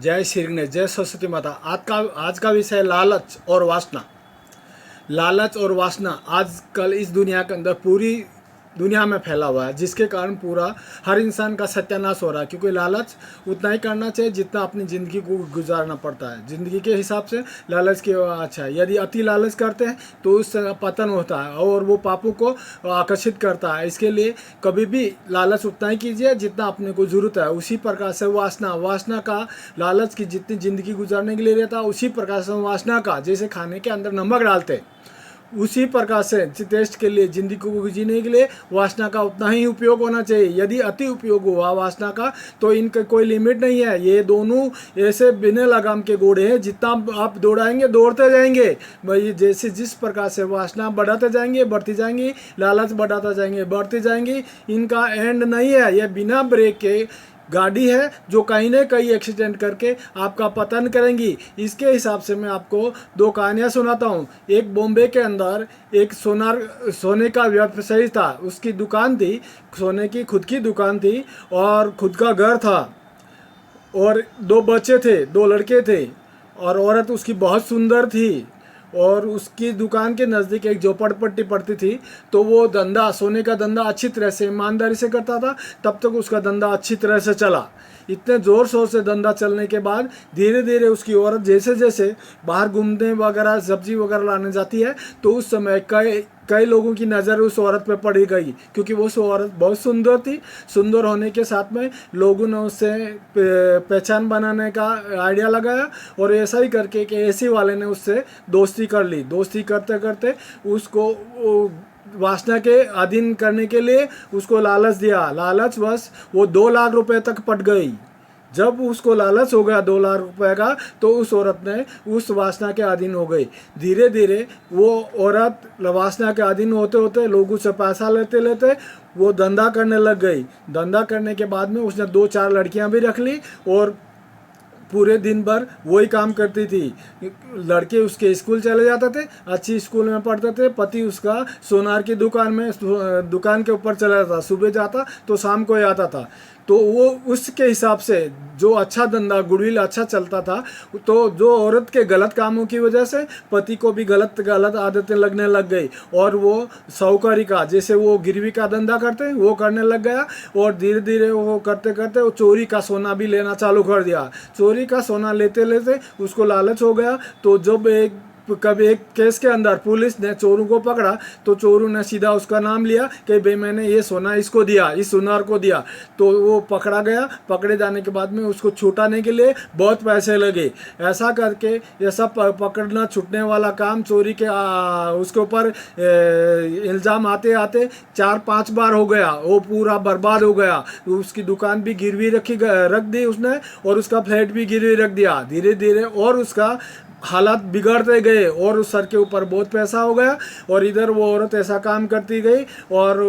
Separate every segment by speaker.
Speaker 1: जय श्री गणेश, जय सरस्वती माता। आज का विषय लालच और वासना। लालच और वासना आजकल इस दुनिया के अंदर पूरी दुनिया में फैला हुआ है, जिसके कारण पूरा हर इंसान का सत्यानाश हो रहा है। क्योंकि लालच उतना ही करना चाहिए जितना अपनी ज़िंदगी को गुजारना पड़ता है। ज़िंदगी के हिसाब से लालच की अच्छा है। यदि अति लालच करते हैं तो उससे पतन होता है और वो पापों को आकर्षित करता है। इसके लिए कभी भी लालच उतना ही कीजिए जितना अपने को ज़रूरत है। उसी प्रकार से वासना का लालच की जितनी ज़िंदगी गुजारने के लिए रहता है, उसी प्रकार से वासना का जैसे खाने के अंदर नमक डालते हैं, उसी प्रकार से टेस्ट के लिए ज़िंदगी को जीने के लिए वासना का उतना ही उपयोग होना चाहिए। यदि अति उपयोग हुआ वासना का तो इनका कोई लिमिट नहीं है। ये दोनों ऐसे बिना लगाम के घोड़े हैं, जितना आप दौड़ाएंगे दौड़ते जाएंगे। भाई जैसे जिस प्रकार से वासना बढ़ाते जाएंगे बढ़ती जाएंगी, लालच बढ़ाते जाएंगे बढ़ती जाएंगी, इनका एंड नहीं है। ये बिना ब्रेक के गाड़ी है जो कहीं ना कहीं एक्सीडेंट करके आपका पतन करेंगी। इसके हिसाब से मैं आपको दो कहानियाँ सुनाता हूँ। एक बॉम्बे के अंदर एक सोने का व्यवसायी था। उसकी दुकान थी, सोने की खुद की दुकान थी और खुद का घर था और दो बच्चे थे, दो लड़के थे और औरत उसकी बहुत सुंदर थी। और उसकी दुकान के नज़दीक एक झोपड़पट्टी पड़ती थी। तो वो धंधा, सोने का धंधा अच्छी तरह से ईमानदारी से करता था। तब तक उसका धंधा अच्छी तरह से चला। इतने ज़ोर शोर से धंधा चलने के बाद धीरे धीरे उसकी औरत जैसे जैसे बाहर घूमने वगैरह सब्जी वगैरह लाने जाती है, तो उस समय कई लोगों की नज़र उस औरत पे पड़ गई, क्योंकि वो औरत बहुत सुंदर थी। सुंदर होने के साथ में लोगों ने उससे पहचान बनाने का आइडिया लगाया और ऐसा ही करके कि एसी वाले ने उससे दोस्ती कर ली। दोस्ती करते करते उसको वासना के अधीन करने के लिए उसको लालच दिया। लालच बस वो 2 लाख रुपए तक पट गई। जब उसको लालच हो गया 2 लाख रुपए का, तो उस औरत ने उस वासना के अधीन हो गई। धीरे धीरे वो औरत वासना के अधीन होते होते लोगों से पैसा लेते लेते वो धंधा करने लग गई। धंधा करने के बाद में उसने 2-4 लड़कियां भी रख ली और पूरे दिन भर वही काम करती थी। लड़के उसके स्कूल चले जाते थे, अच्छी स्कूल में पढ़ते थे। पति उसका सोनार की दुकान के ऊपर चला जाता, सुबह जाता तो शाम को ही आता था। तो वो उसके हिसाब से जो अच्छा धंधा गुडविल अच्छा चलता था, तो जो औरत के गलत कामों की वजह से पति को भी गलत आदतें लगने लग गई और वो साहूकारी का, जैसे वो गिरवी का धंधा करते हैं वो करने लग गया। और धीरे धीरे वो करते करते वो चोरी का सोना भी लेना चालू कर दिया। चोरी का सोना लेते लेते उसको लालच हो गया। तो जब कभी एक केस के अंदर पुलिस ने चोरों को पकड़ा, तो चोरों ने सीधा उसका नाम लिया कि भाई मैंने ये सोना इसको दिया, इस सुनार को दिया। तो वो पकड़ा गया। पकड़े जाने के बाद में उसको छुटाने के लिए बहुत पैसे लगे। ऐसा करके ये सब पकड़ना छुटने वाला काम चोरी के उसके ऊपर इल्ज़ाम आते आते 4-5 बार हो गया। वो पूरा बर्बाद हो गया। उसकी दुकान भी गिरवी रख दी उसने और उसका फ्लैट भी गिरवी रख दिया। धीरे धीरे और उसका हालात बिगड़ते गए और उस सर के ऊपर बहुत पैसा हो गया। और इधर वो औरत ऐसा काम करती गई और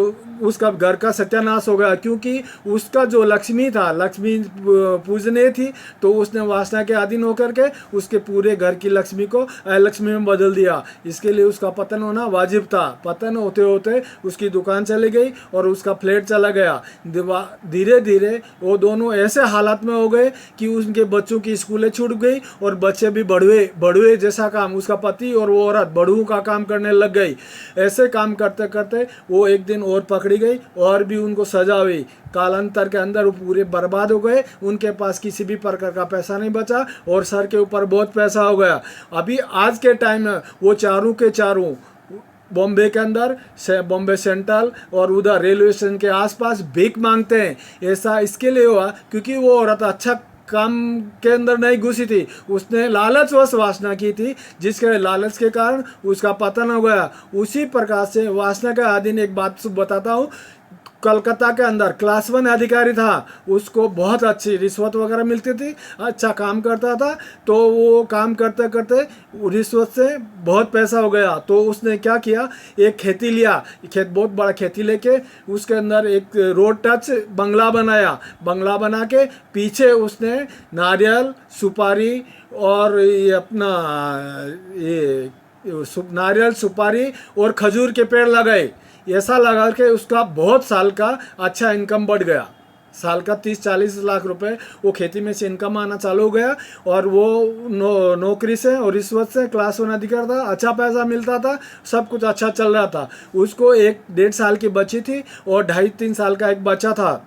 Speaker 1: उसका घर का सत्यानाश हो गया। क्योंकि उसका जो लक्ष्मी था, लक्ष्मी पूजनीय थी, तो उसने वासना के अधीन होकर के उसके पूरे घर की लक्ष्मी को अलक्ष्मी में बदल दिया। इसके लिए उसका पतन होना वाजिब था। पतन होते होते उसकी दुकान चली गई और उसका फ्लैट चला गया। धीरे धीरे वो दोनों ऐसे हालात में हो गए कि उनके बच्चों की स्कूलें छूट गई और बच्चे भी बड़ुए जैसा काम, उसका पति और वो औरत बड़ुओं का काम करने लग गई। ऐसे काम करते करते वो एक दिन और पकड़ी गई और भी उनको सजा हुई। कालांतर के अंदर वो पूरे बर्बाद हो गए। उनके पास किसी भी प्रकार का पैसा नहीं बचा और सर के ऊपर बहुत पैसा हो गया। अभी आज के टाइम में वो चारों के चारों बॉम्बे के अंदर बॉम्बे सेंट्रल और उधर रेलवे स्टेशन के आसपास भीख मांगते हैं। ऐसा इसके लिए हुआ क्योंकि वो औरत अच्छा काम के अंदर नहीं घुसी थी। उसने लालचवश वासना की थी, जिसके लालच के कारण उसका पतन हो गया। उसी प्रकार से वासना का अधीन एक बात बताता हूँ। कलकत्ता के अंदर क्लास 1 अधिकारी था, उसको बहुत अच्छी रिश्वत वगैरह मिलती थी, अच्छा काम करता था। तो वो काम करते करते रिश्वत से बहुत पैसा हो गया। तो उसने क्या किया, एक खेती लिया, बहुत बड़ा खेती लेके उसके अंदर एक रोड टच बंगला बनाया। बंगला बना के पीछे उसने नारियल, सुपारी और ये अपना नारियल, सुपारी और खजूर के पेड़ लगाए। ऐसा लगा के उसका बहुत साल का अच्छा इनकम बढ़ गया। साल का 30-40 लाख रुपए वो खेती में से इनकम आना चालू हो गया। और वो नौकरी से और रिश्वत से क्लास वन अधिकारी था, अच्छा पैसा मिलता था, सब कुछ अच्छा चल रहा था। उसको 1-1.5 साल की बच्ची थी और 2.5-3 साल का एक बच्चा था।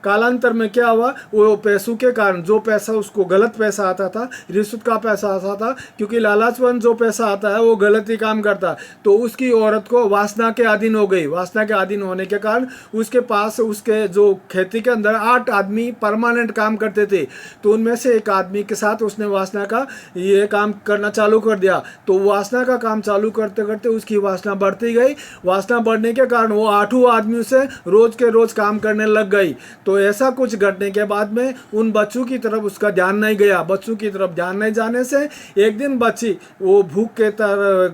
Speaker 1: कालांतर में क्या हुआ, वो पैसों के कारण, जो पैसा उसको गलत पैसा आता था, रिश्वत का पैसा आता था, क्योंकि लालचपन जो पैसा आता है वो गलत ही काम करता है, तो उसकी औरत को वासना के अधीन हो गई। वासना के अधीन होने के कारण उसके पास उसके जो खेती के अंदर 8 आदमी परमानेंट काम करते थे, तो उनमें से एक आदमी के साथ उसने वासना का ये काम करना चालू कर दिया। तो वासना का काम चालू करते करते उसकी वासना बढ़ती गई। वासना बढ़ने के कारण वो 8 आदमियों से रोज के रोज काम करने लग गई। तो ऐसा कुछ घटने के बाद में उन बच्चों की तरफ उसका ध्यान नहीं गया। बच्चों की तरफ ध्यान नहीं जाने से एक दिन बच्ची वो भूख के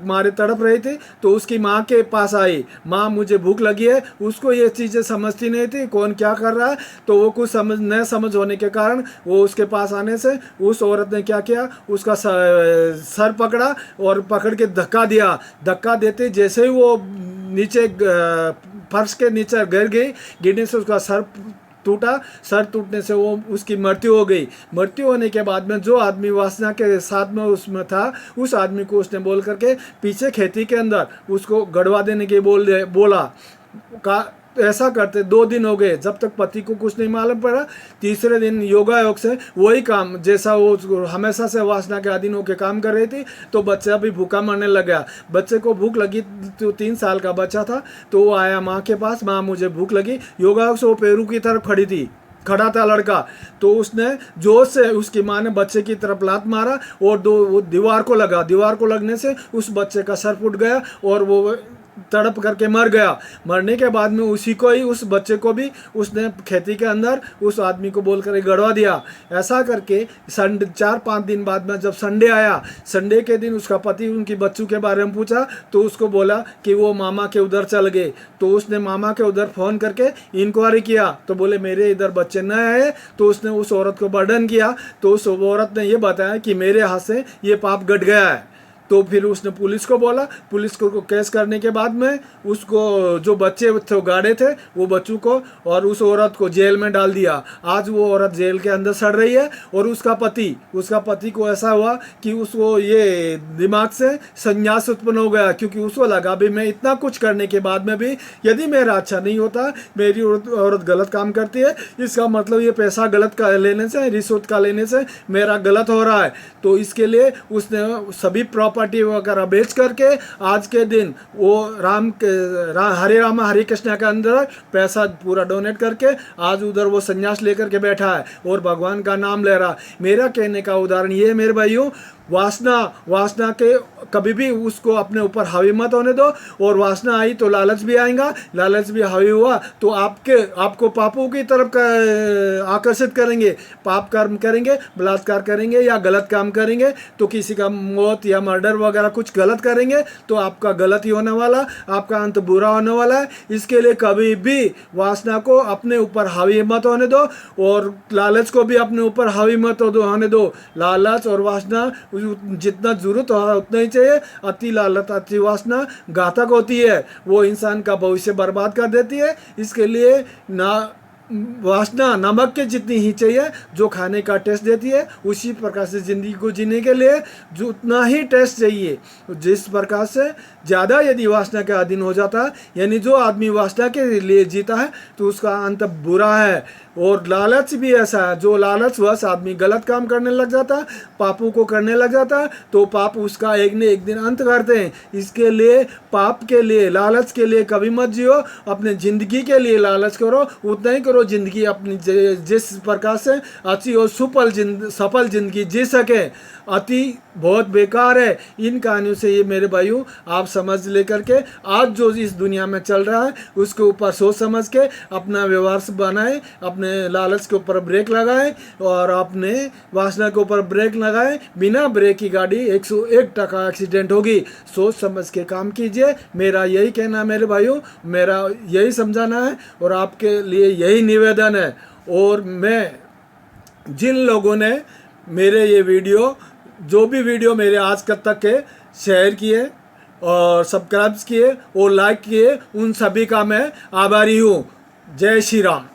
Speaker 1: मारे तड़प रही थी, तो उसकी माँ के पास आई, माँ मुझे भूख लगी है। उसको ये चीज़ें समझती नहीं थी कौन क्या कर रहा है, तो वो कुछ न समझ होने के कारण वो उसके पास आने से उस औरत ने क्या किया, उसका सर पकड़ा और पकड़ के धक्का दिया। धक्का देते जैसे ही वो नीचे फर्श के नीचे गिर गई, गिरने से उसका सर टूटा। सर टूटने से वो उसकी मृत्यु हो गई। मृत्यु होने के बाद में जो आदमी वासना के साथ में उसमें था, उस आदमी को उसने बोल करके पीछे खेती के अंदर उसको गड़वा देने के बोला का। ऐसा करते 2 दिन हो गए, जब तक पति को कुछ नहीं मालूम पड़ा। तीसरे दिन योगायोग से वही काम जैसा वो हमेशा से वासना के अधीन होकर काम कर रही थी, तो बच्चा भी भूखा मरने लग गया। बच्चे को भूख लगी, तो 3 साल का बच्चा था, तो वो आया माँ के पास, माँ मुझे भूख लगी। योगायोग से वो पेरू की तरफ खड़ा था लड़का, तो उसने जोर से उसकी माँ ने बच्चे की तरफ लात मारा और वो दीवार को लगा। दीवार को लगने से उस बच्चे का सर फूट गया और वो तड़प करके मर गया। मरने के बाद में उसी को ही, उस बच्चे को भी उसने खेती के अंदर उस आदमी को बोल कर गड़वा दिया। ऐसा करके 4-5 दिन बाद में जब संडे आया, संडे के दिन उसका पति उनकी बच्चों के बारे में पूछा, तो उसको बोला कि वो मामा के उधर चल गए। तो उसने मामा के उधर फ़ोन करके इंक्वायरी किया, तो बोले मेरे इधर बच्चे न आए। तो उसने उस औरत को बर्डन किया, तो उस औरत ने ये बताया कि मेरे हाथ से ये पाप घट गया है। तो फिर उसने पुलिस को बोला। पुलिस को केस करने के बाद में उसको जो बच्चे थे गाड़े थे, वो बच्चों को और उस औरत को जेल में डाल दिया। आज वो औरत जेल के अंदर सड़ रही है। और उसका पति को ऐसा हुआ कि उसको ये दिमाग से संन्यास उत्पन्न हो गया, क्योंकि उसको लगा भी मैं इतना कुछ करने के बाद में भी यदि मेरा अच्छा नहीं होता, मेरी औरत गलत काम करती है, इसका मतलब ये पैसा गलत का लेने से, रिश्वत का लेने से मेरा गलत हो रहा है। तो इसके लिए उसने सभी प्रॉपर्टी वगैरह बेच करके आज के दिन वो हरे राम हरे कृष्णा के अंदर पैसा पूरा डोनेट करके आज उधर वो संन्यास लेकर के बैठा है और भगवान का नाम ले रहा। मेरा कहने का उदाहरण ये है मेरे भाइयों, वासना के कभी भी उसको अपने ऊपर हावी मत होने दो। और वासना आई तो लालच भी आएगा, लालच भी हावी हुआ तो आपको पापों की तरफ आकर्षित करेंगे। पाप कर्म करेंगे, बलात्कार करेंगे या गलत काम करेंगे, तो किसी का मौत या मर्डर वगैरह कुछ गलत करेंगे तो आपका गलत ही होने वाला, आपका अंत बुरा होने वाला है। इसके लिए कभी भी वासना को अपने ऊपर हावी मत होने दो और लालच को भी अपने ऊपर हावी मत होने दो। लालच और वासना जितना जरूरत हो उतना ही चाहिए। अति लालच अति वासना घातक होती है, वो इंसान का भविष्य बर्बाद कर देती है। इसके लिए वासना नमक के जितनी ही चाहिए, जो खाने का टेस्ट देती है, उसी प्रकार से ज़िंदगी को जीने के लिए जो उतना ही टेस्ट चाहिए। जिस प्रकार से ज़्यादा यदि वासना के अधीन हो जाता है, यानी जो आदमी वासना के लिए जीता है तो उसका अंत बुरा है। और लालच भी ऐसा है, जो लालचवश आदमी गलत काम करने लग जाता है, पापों को करने लग जाता है, तो पाप उसका एक न एक दिन अंत करते हैं। इसके लिए पाप के लिए, लालच के लिए कभी मत जियो। अपने ज़िंदगी के लिए लालच करो, उतना ही करो ज़िंदगी अपनी जिस प्रकार से अच्छी और सफल ज़िंदगी जी सके। अति बहुत बेकार है। इन कहानियों से ये मेरे भाइयों आप समझ लेकर के आज जो इस दुनिया में चल रहा है उसके ऊपर सोच समझ के अपना व्यवहार बनाएं, अपने लालच के ऊपर ब्रेक लगाएं और अपने वासना के ऊपर ब्रेक लगाएं। बिना ब्रेक की गाड़ी 101% एक्सीडेंट होगी। सोच समझ के काम कीजिए। मेरा यही कहना है मेरे भाइयों, मेरा यही समझाना है और आपके लिए यही निवेदन है। और मैं जिन लोगों ने मेरे ये वीडियो, जो भी वीडियो मेरे आज तक के शेयर किए और सब्सक्राइब किए और लाइक किए, उन सभी का मैं आभारी हूँ। जय श्री राम।